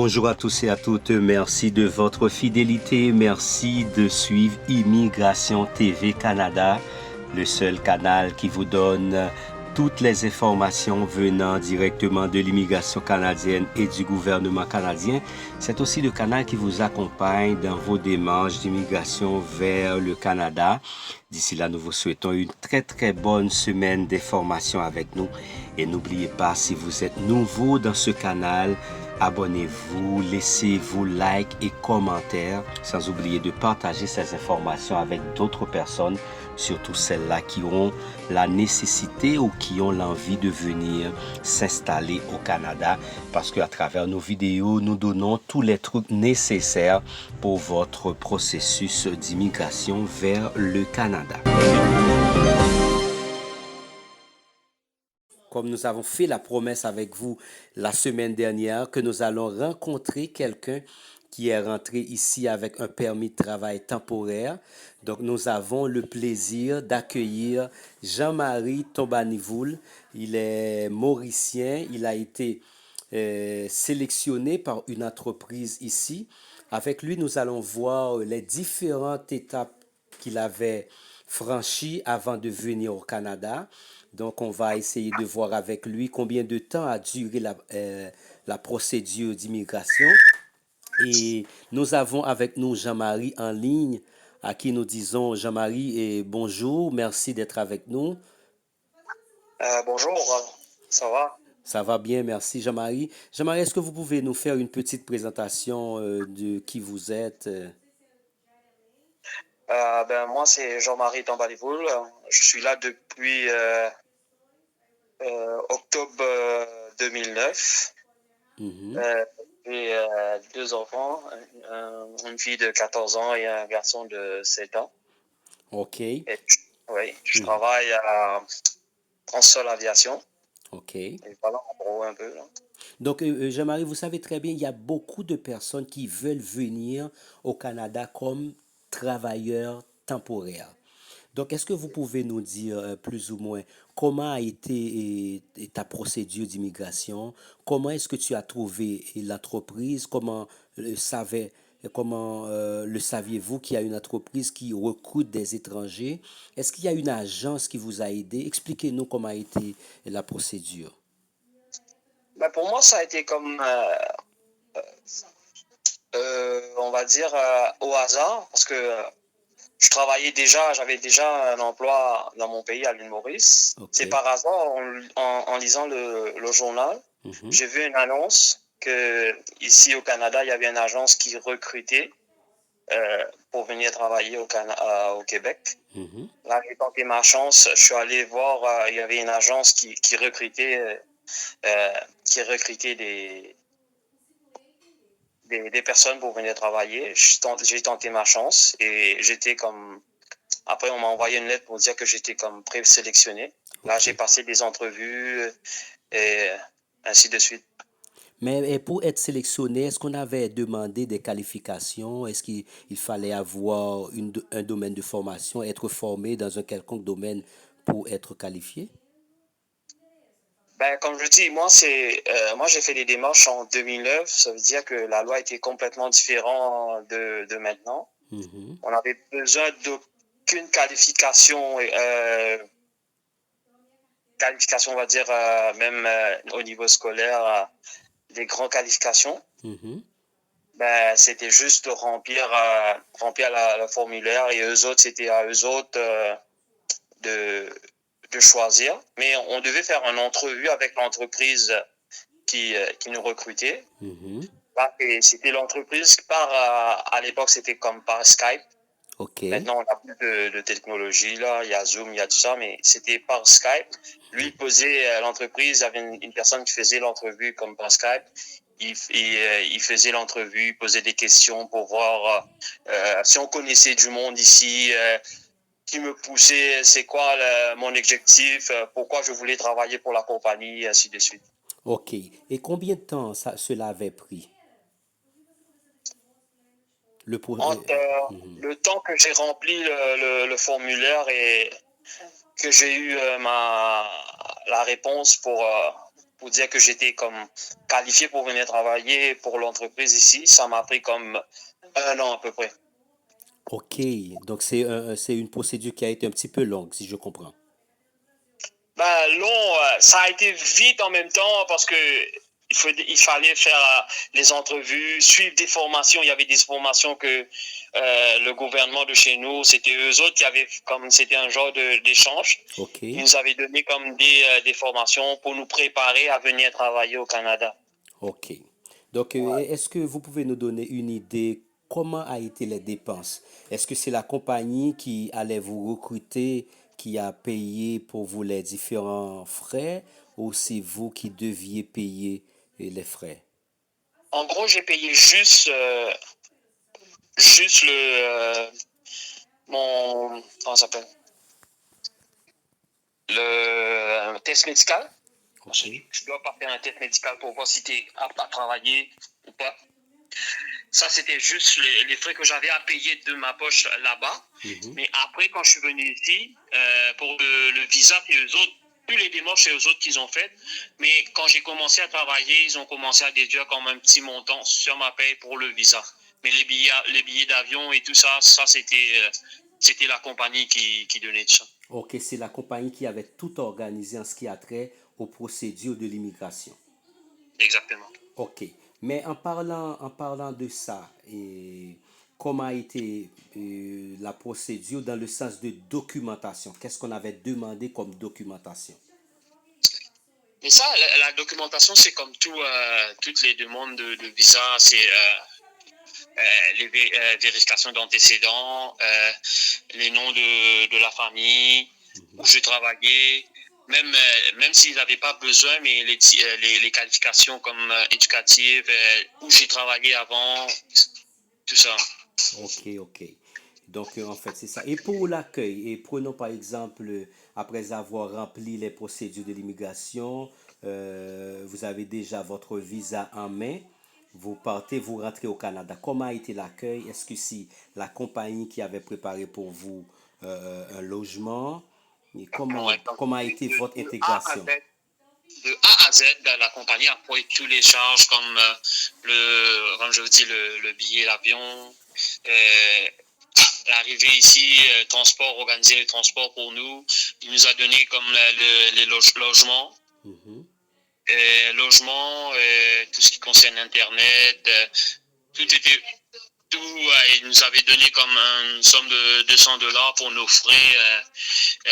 bonjour à tous et à toutes. Merci de votre fidélité. Merci de suivre Immigration TV Canada, le seul canal qui vous donne toutes les informations venant directement de l'immigration canadienne et du gouvernement canadien. C'est aussi le canal qui vous accompagne dans vos démarches d'immigration vers le Canada. D'ici là, nous vous souhaitons une très bonne semaine d'informations avec nous. Et n'oubliez pas, si vous êtes nouveau dans ce canal, abonnez-vous, laissez-vous like et commentaires, sans oublier de partager ces informations avec d'autres personnes, surtout celles-là qui ont la nécessité ou qui ont l'envie de venir s'installer au Canada, parce qu'à travers nos vidéos, nous donnons tous les trucs nécessaires pour votre processus d'immigration vers le Canada. Comme nous avons fait la promesse avec vous la semaine dernière que nous allons rencontrer quelqu'un qui est rentré ici avec un permis de travail temporaire. Donc, nous avons le plaisir d'accueillir Jean-Marie Tombanivoul. Il est mauricien. Il a été sélectionné par une entreprise ici. Avec lui, nous allons voir les différentes étapes qu'il avait franchies avant de venir au Canada. Donc, on va essayer de voir avec lui combien de temps a duré la procédure d'immigration. Et nous avons avec nous Jean-Marie en ligne, à qui nous disons Jean-Marie et bonjour, merci d'être avec nous. Bonjour, ça va? Ça va bien, merci Jean-Marie. Jean-Marie, est-ce que vous pouvez nous faire une petite présentation de qui vous êtes? Moi, c'est Jean-Marie Tambalivoul. Je suis là depuis octobre 2009. J'ai deux enfants, une fille de 14 ans et un garçon de 7 ans. OK. Oui, je travaille à Transol Aviation. OK. Et voilà, en gros, un peu, là. Donc, Jean-Marie, vous savez très bien, il y a beaucoup de personnes qui veulent venir au Canada comme travailleurs temporaires. Donc, est-ce que vous pouvez nous dire plus ou moins comment a été ta procédure d'immigration? Comment est-ce que tu as trouvé l'entreprise? Comment le saviez-vous qu'il y a une entreprise qui recrute des étrangers? Est-ce qu'il y a une agence qui vous a aidé? Expliquez-nous comment a été la procédure. Pour moi, ça a été comme, on va dire, au hasard, parce que j'avais déjà un emploi dans mon pays, à l'île Maurice. OK. C'est par hasard, en lisant le journal, j'ai vu une annonce que ici au Canada, il y avait une agence qui recrutait pour venir travailler au Québec. Là, j'ai tenté ma chance. Je suis allé voir, il y avait une agence qui recrutait des personnes pour venir travailler. J'ai tenté ma chance et j'étais comme... Après, on m'a envoyé une lettre pour dire que j'étais comme présélectionné. Là, j'ai passé des entrevues et ainsi de suite. Mais pour être sélectionné, est-ce qu'on avait demandé des qualifications? Est-ce qu'il fallait avoir un domaine de formation, être formé dans un quelconque domaine pour être qualifié? Comme je dis, moi j'ai fait des démarches en 2009. Ça veut dire que la loi était complètement différente de maintenant. On avait besoin d'aucune qualification, on va dire, même au niveau scolaire, des grandes qualifications. C'était juste de remplir le formulaire et c'était à eux autres de choisir. Mais on devait faire une entrevue avec l'entreprise qui nous recrutait. Et c'était l'entreprise à l'époque, c'était comme par Skype. OK. Maintenant, on n'a plus de technologie, là. Il y a Zoom, il y a tout ça, mais c'était par Skype. Lui, l'entreprise, il y avait une personne qui faisait l'entrevue comme par Skype. Il faisait l'entrevue, il posait des questions pour voir si on connaissait du monde ici, qui me poussait, c'est quoi mon objectif, pourquoi je voulais travailler pour la compagnie, ainsi de suite. OK. Et combien de temps cela avait pris? Le temps que j'ai rempli le formulaire et que j'ai eu la réponse pour dire que j'étais comme qualifié pour venir travailler pour l'entreprise ici. Ça m'a pris comme 1 an à peu près. Ok, donc c'est une procédure qui a été un petit peu longue, si je comprends. Ben, long, ça a été vite en même temps parce que il fallait faire les entrevues, suivre des formations. Il y avait des formations que le gouvernement de chez nous, c'était eux autres qui avaient, comme c'était un genre d'échange, Ok, ils nous avaient donné comme des formations pour nous préparer à venir travailler au Canada. ok. Donc, Ouais. est-ce que vous pouvez nous donner une idée comment a été les dépenses? Est-ce que c'est la compagnie qui allait vous recruter, qui a payé pour vous les différents frais, ou c'est vous qui deviez payer les frais? En gros, j'ai payé juste mon, comment ça s'appelle? Le test médical. Parce Ok. que je dois pas faire un test médical pour voir si tu es apte à travailler ou pas. Ça, c'était juste les frais que j'avais à payer de ma poche là-bas. Mhm. Mais après, quand je suis venu ici, pour le visa, et eux autres, tous les démarches, c'est eux autres qu'ils ont faites. Mais quand j'ai commencé à travailler, ils ont commencé à déduire comme un petit montant sur ma paye pour le visa. Mais les billets d'avion et tout ça, c'était la compagnie qui donnait tout ça. Ok, c'est la compagnie qui avait tout organisé en ce qui a trait aux procédures de l'immigration. Exactement. Ok, mais en parlant de ça, comment a été la procédure dans le sens de documentation? Qu'est-ce qu'on avait demandé comme documentation? Mais ça, la documentation, c'est comme toutes les demandes de visa, c'est les vérifications d'antécédents, les noms de la famille, où je travaillais, même s'ils n'avaient pas besoin, mais les qualifications comme éducatives, où j'ai travaillé avant, tout ça. Ok, ok. Donc, en fait, c'est ça. Et pour l'accueil, et prenons par exemple, après avoir rempli les procédures de l'immigration, vous avez déjà votre visa en main, vous partez, vous rentrez au Canada. Comment a été l'accueil? Est-ce que c'est la compagnie qui avait préparé pour vous un logement? Et Ouais, donc, comment a été votre de A à intégration? Z. De A à Z, la compagnie a pris tous les charges comme comme je vous dis, le billet d'avion, euh, l'arrivée ici, transport, organiser le transport pour nous. Il nous a donné comme les logements, Mhm. logement, tout ce qui concerne Internet, tout était tout, il nous avait donné comme une somme de $200 pour nos frais.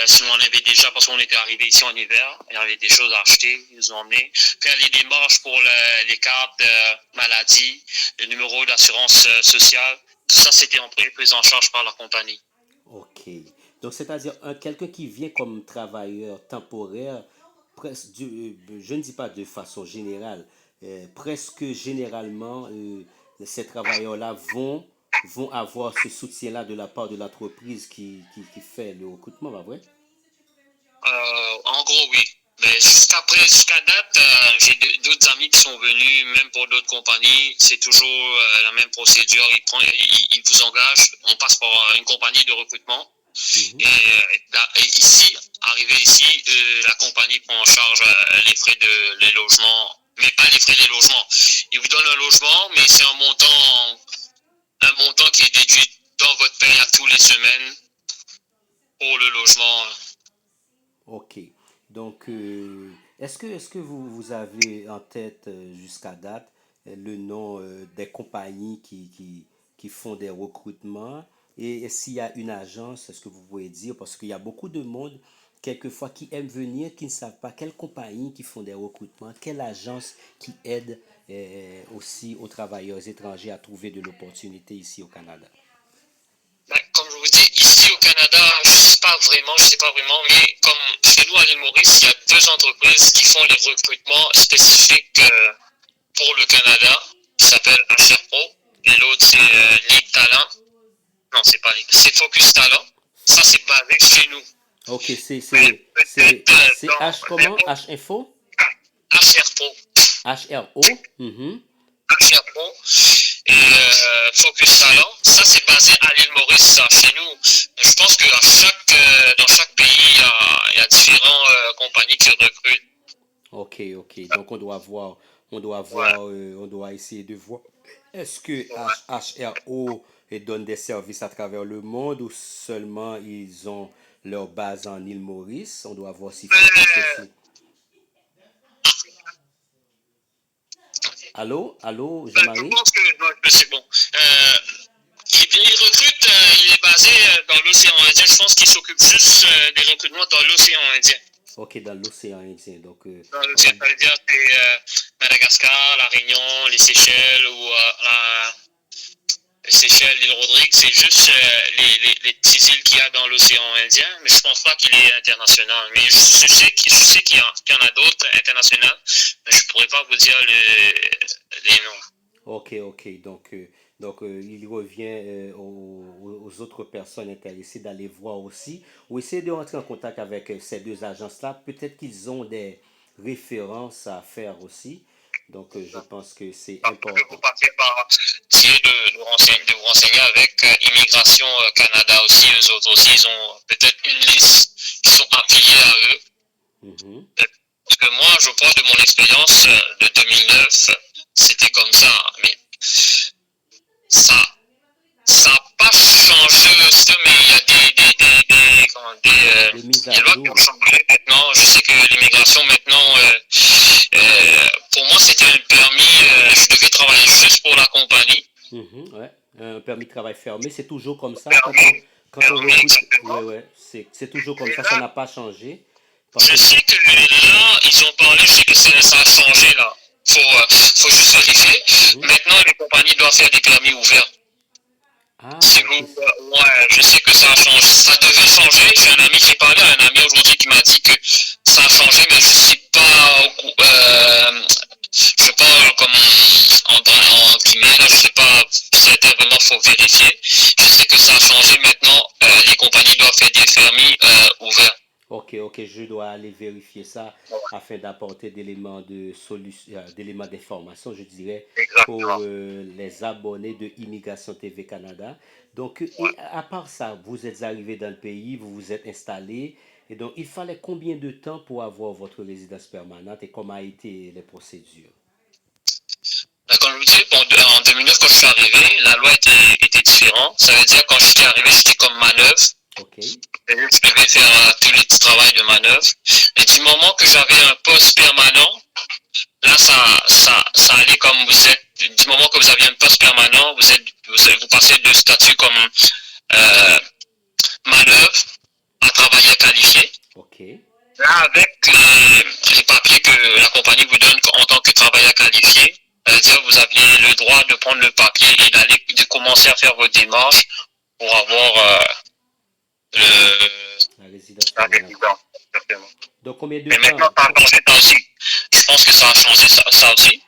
Sinon, on avait déjà, parce qu'on était arrivé ici en hiver, il y avait des choses à acheter, ils nous ont emmené. Faire les démarches pour les cartes maladie, le numéro d'assurance sociale, tout ça, c'était pris en charge par la compagnie. Ok. Donc, c'est-à-dire quelqu'un qui vient comme travailleur temporaire, je ne dis pas de façon générale, presque généralement, ces travailleurs-là vont avoir ce soutien-là de la part de l'entreprise qui fait le recrutement, pas vrai? En gros, oui. Mais jusqu'à date, j'ai d'autres amis qui sont venus, même pour d'autres compagnies. C'est toujours la même procédure. Ils vous engagent. On passe par une compagnie de recrutement. Mhm. Et ici, arrivé ici, la compagnie prend en charge les frais les logements, mais pas les frais des logements. Ils vous donnent un logement, mais c'est un montant qui est déduit dans votre paye à tous les semaines pour le logement. Ok. Donc, est-ce que vous avez en tête jusqu'à date le nom des compagnies qui font des recrutements? Et s'il y a une agence, est-ce que vous pouvez dire? Parce qu'il y a beaucoup de monde, quelquefois, qui aiment venir, qui ne savent pas quelles compagnies qui font des recrutements, quelle agence qui aide aussi aux travailleurs étrangers à trouver de l'opportunité ici au Canada. Ben, comme je vous dis, ici au Canada, je sais pas vraiment, mais comme chez nous à l'île Maurice, il y a deux entreprises qui font les recrutements spécifiques pour le Canada, qui s'appellent HR Pro, et l'autre c'est League Talent. Non, c'est pas League, c'est Focus Talent. Ça, c'est basé chez nous. Ok, Mais peut-être c'est H dans comment? n'importe H info? HR Pro. HRO? Mhm. Japon et Focus Talent. Ça, c'est basé à l'île Maurice, ça, chez nous. Je pense dans chaque pays, il y a différentes compagnies qui recrutent. Ok, ok. Donc on doit essayer de voir. Est-ce que Ouais. HRO donne des services à travers le monde ou seulement ils ont leur base en île Maurice? On doit voir s'il fait plus Euh, aussi. Allô, allô, je Jean-Marie? pense que c'est bon. Il recrute, il est basé dans l'océan Indien. Je pense qu'il s'occupe juste des recrutements dans l'océan Indien. Ok, dans l'océan Indien. Donc, Dans ça, l'océan Indien, c'est Madagascar, la Réunion, les Seychelles ou les Seychelles, l'île Rodrigue. C'est juste les petites îles qu'il y a dans l'océan Indien. Mais je pense pas qu'il est international. Mais je sais qu'il y en a d'autres internationales. Mais je pourrais pas vous dire les noms. ok, ok. Il revient aux autres personnes intéressées d'aller voir aussi ou essayer de rentrer en contact avec ces deux agences-là. Peut-être qu'ils ont des références à faire aussi. Donc, je pense que c'est Parce que vous important. partiez par essayer de vous renseigner avec Immigration Canada aussi. Eux autres aussi, ils ont peut-être une liste qui sont affiliés à eux. Mhm. Parce que moi, je parle de mon expérience de 2009, c'était comme ça. Mais ça ça n'a pas changé ça, mais il y a Des mises des à lois qui ont jour. changé maintenant. Je sais que l'immigration maintenant, pour moi, c'était un permis, je devais travailler juste pour la compagnie. Mhm, ouais. Un permis de travail fermé, c'est toujours comme ça Permis, quand on permis recrute. Ouais, exactement. ouais, c'est toujours comme Et ça là, n'a pas changé. Parce je que, sais que là, ils ont parlé, je sais que ça a changé là. Faut juste vérifier. mhm. Maintenant, les compagnies doivent faire des permis ouverts. Ah, Si ok. vous, ouais, je sais que ça a changé. Ça devait changer. J'ai un ami, j'ai parlé à un ami aujourd'hui qui m'a dit que ça a changé, mais je suis pas je sais pas en guillemets, là, je sais pas certain, vraiment, faut vérifier. Je sais que ça a changé maintenant. Les compagnies doivent faire des permis ouverts. Ok, ok, je dois aller vérifier ça afin d'apporter d'éléments d'information, je dirais, pour Exactement. les abonnés de Immigration TV Canada. Donc, Ouais. et à part ça, vous êtes arrivé dans le pays, vous vous êtes installé, et donc il fallait combien de temps pour avoir votre résidence permanente et comment a été les procédures? Comme je vous dis, en 2009, quand je suis arrivé, la loi était différente. Ça veut dire quand je suis arrivé, j'étais comme manœuvre. Ok, Je devais faire tous les petits travaux de manœuvre. Et du moment que j'avais un poste permanent, là, ça allait comme vous êtes. Du moment que vous avez un poste permanent, vous passez de statut comme euh, manœuvre à travailleur qualifié. ok, Là, avec les papiers que la compagnie vous donne en tant que travailleur qualifié, c'est-à-dire vous aviez le droit de prendre le papier et de commencer à faire vos démarches pour avoir le, la résidence la permanente. résidence. Exactement. Donc, combien de Mais maintenant, temps? ça a changé ça aussi. Je pense que ça a changé ça aussi.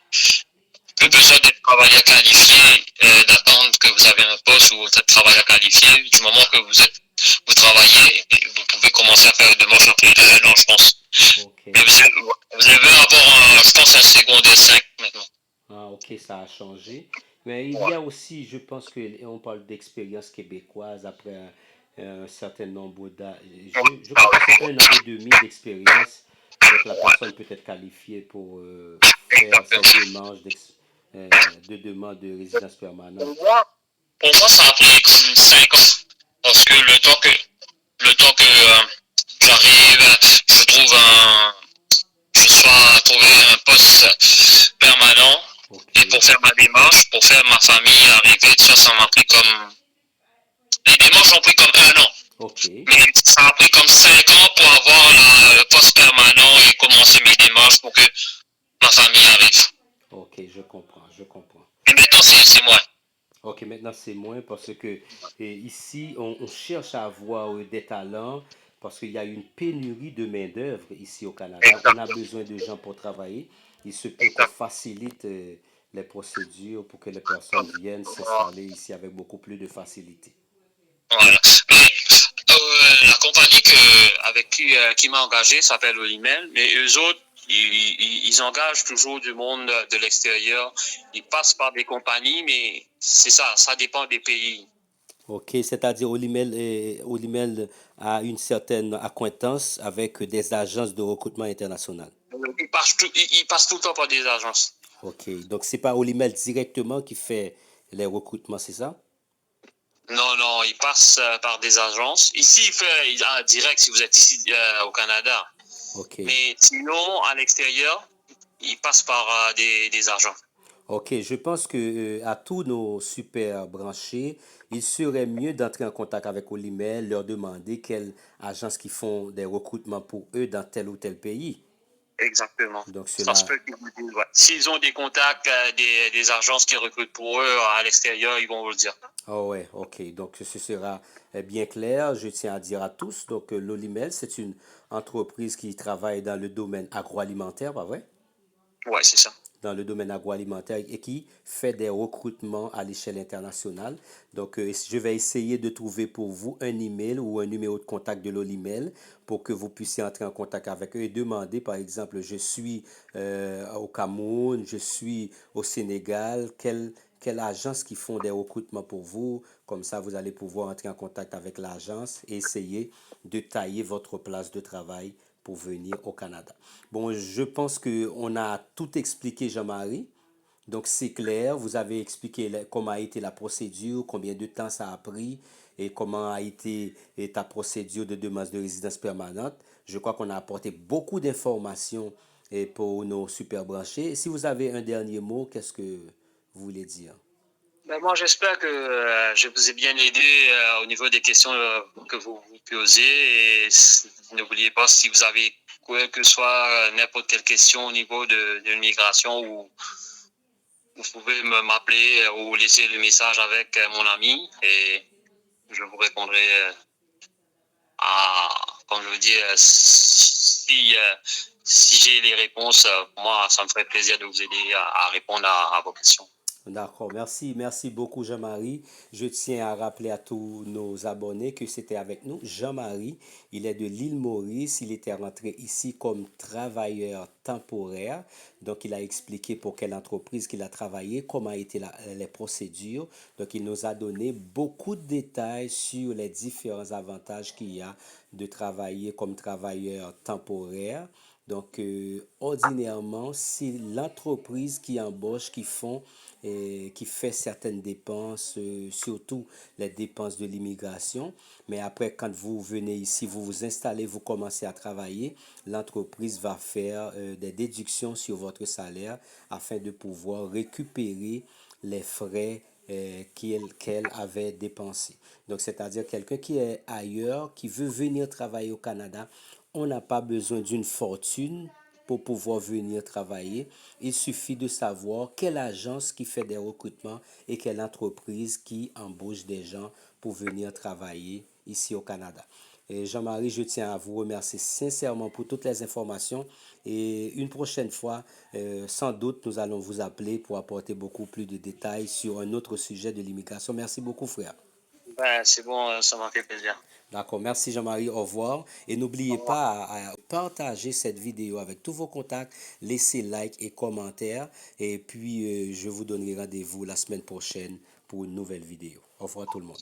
Plus Com- besoin d'être travailleur qualifié, d'attendre que vous avez un poste ou vous êtes travailleur qualifié. Du moment que vous travaillez, vous pouvez commencer à faire une démarche après un an, je pense. ok. Mais vous devez avoir, je pense, un secondaire 5 maintenant. Ah, ok, ça a changé. Mais il y Ouais, a aussi, je pense que on parle d'expérience québécoise après un certain nombre d'années. Je crois que c'est un an et demi d'expérience. Donc la ouais, personne peut être qualifiée pour faire cette exactement. de demande de résidence permanente. Pour moi, pour moi, ça a pris comme 5 ans. Parce que le temps que j'arrive, je sois trouver un poste permanent Ok, et pour faire ma démarche, pour faire ma famille arriver, ça m'a pris comme, les démarches ont pris comme un an. ok, Mais ça a pris comme 5 ans pour avoir le poste permanent et commencer mes démarches pour que ma famille arrive. ok, je comprends, je comprends. Et maintenant, c'est moi. Ok, maintenant c'est moins parce que ici on cherche à avoir des talents parce qu'il y a une pénurie de main-d'œuvre ici au Canada. On a Exactement. besoin de gens pour travailler. Il se peut qu'on Exactement. facilite les procédures pour que les personnes viennent s'installer ici avec beaucoup plus de facilité. Voilà. Mais la compagnie qui m'a engagé s'appelle Olimel, mais eux autres, ils engagent toujours du monde de l'extérieur. Ils passent par des compagnies, mais c'est ça dépend des pays. Ok, c'est-à-dire Olimel a une certaine acquaintance avec des agences de recrutement international. Il passe tout le temps par des agences. Ok, donc c'est pas Olimel directement qui fait les recrutements, c'est ça? Non, non, il passe par des agences. Ici, il a direct si vous êtes ici au Canada. Ok. Mais sinon, à l'extérieur, il passe par des agents. Ok, je pense que à tous nos super branchés, il serait mieux d'entrer en contact avec Olimel, leur demander quelle agence qui font des recrutements pour eux dans tel ou tel pays. Exactement. Donc Ça se cela, peut qu'ils vous disent, ouais. S'ils ont des contacts, des agences qui recrutent pour eux à l'extérieur, ils vont vous le dire. ah ouais, ok. Donc ce sera bien clair. Je tiens à dire à tous, donc l'Olimel, c'est une entreprise qui travaille dans le domaine agroalimentaire, pas vrai? Ouais, c'est ça. Dans le domaine agroalimentaire et qui fait des recrutements à l'échelle internationale. Donc, je vais essayer de trouver pour vous un email ou un numéro de contact de l'Olimel pour que vous puissiez entrer en contact avec eux et demander, par exemple, je suis au Cameroun, je suis au Sénégal, quelle agence qui font des recrutements pour vous. Comme ça, vous allez pouvoir entrer en contact avec l'agence et essayer de tailler votre place de travail pour venir au Canada. Bon, je pense qu'on a tout expliqué, Jean-Marie. Donc, c'est clair, vous avez expliqué comment a été la procédure, combien de temps ça a pris et comment a été ta procédure de demande de résidence permanente. Je crois qu'on a apporté beaucoup d'informations pour nos super branchés. Si vous avez un dernier mot, qu'est-ce que vous voulez dire? Ben, moi, j'espère que je vous ai bien aidé au niveau des questions que vous posez. Et n'oubliez pas, si vous avez quoi que soit n'importe quelle question au niveau de l'immigration, ou vous pouvez m'appeler ou laisser le message avec mon ami et je vous répondrai à, comme je vous dis, si j'ai les réponses, moi, ça me ferait plaisir de vous aider à répondre à vos questions. D'accord, merci, merci beaucoup Jean-Marie. Je tiens à rappeler à tous nos abonnés que c'était avec nous Jean-Marie. Il est de l'île Maurice, il était rentré ici comme travailleur temporaire. Donc il a expliqué pour quelle entreprise qu'il a travaillé, comment étaient les procédures. Donc il nous a donné beaucoup de détails sur les différents avantages qu'il y a de travailler comme travailleur temporaire. Donc, ordinairement, c'est l'entreprise qui embauche, qui font et qui fait certaines dépenses, surtout les dépenses de l'immigration. Mais après, quand vous venez ici, vous vous installez, vous commencez à travailler, l'entreprise va faire des déductions sur votre salaire afin de pouvoir récupérer les frais qu'elle avait dépensés. Donc, c'est-à-dire quelqu'un qui est ailleurs, qui veut venir travailler au Canada, on n'a pas besoin d'une fortune pour pouvoir venir travailler. Il suffit de savoir quelle agence qui fait des recrutements et quelle entreprise qui embauche des gens pour venir travailler ici au Canada. Et Jean-Marie, je tiens à vous remercier sincèrement pour toutes les informations. Et une prochaine fois, sans doute, nous allons vous appeler pour apporter beaucoup plus de détails sur un autre sujet de l'immigration. Merci beaucoup, frère. Ben, c'est bon, ça m'a fait plaisir. D'accord, merci Jean-Marie, au revoir. Et n'oubliez Au revoir. pas à partager cette vidéo avec tous vos contacts, laissez like et commentaires. Et puis, je vous donnerai rendez-vous la semaine prochaine pour une nouvelle vidéo. Au revoir tout le monde.